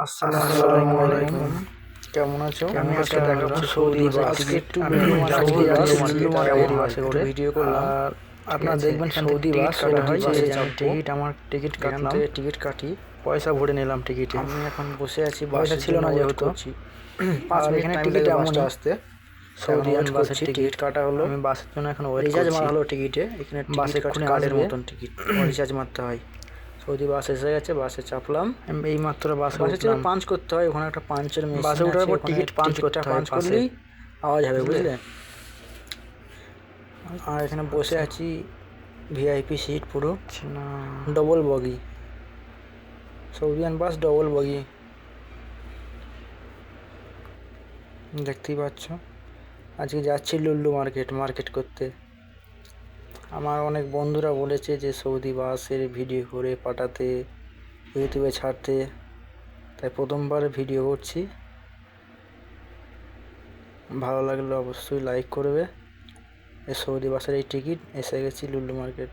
আসসালামু আলাইকুম। কেমন আছো? আমি আজকে দেখাবো সৌদি বাস। আজকে একটু বাসে করে ভিডিও করলাম। আর আপনারা দেখবেন সৌদি বাস কাটা হয় যে টিকিট, আমার টিকিট কাটলাম, টিকিট কাটি, পয়সা ভরে নিলাম টিকিটে। আমি এখন বসে আছি, পয়সা ছিল না যেহেতু 5 মিনিট টাইম লাগে বাসটা আসতে। সৌদিয়ান বাসের টিকিট কাটা হলো, আমি বাসের জন্য এখন ওয়েট করছি। রিচার্জ মারা হলো টিকিটে, এখানে বাসে কার্ডের মতন টিকিট রিচার্জ মারতে হয়। সৌদি বাস এসে গেছে, বাসে চাপলাম, এই মাত্র বাসে চেপে পাঞ্চ করতে হয়, ওখানে একটা পাঞ্চের মেশিন আছে, বাসে ওঠার পর টিকিট পাঞ্চ করতে হয়, পাঞ্চ করলেই আওয়াজ হবে, বুঝলে। আর এখানে বসে আছি, ভিআইপি সিট, পুরো ডবল বগি, সৌদিয়ান বাস ডবল বগি, দেখতেই পাচ্ছ। আজকে যাচ্ছি লুল্লু মার্কেট করতে। আমার অনেক বন্ধুরা বলেছে যে সৌদি বাসের ভিডিও করে পাঠাতে, ইউটিউবে ছাড়তে, তাই প্রথমবার ভিডিও করছি। ভালো লাগলে অবশ্যই লাইক করবে। এই সৌদি বাসের এই টিকিট, এসে গেছি লুল্লু মার্কেট।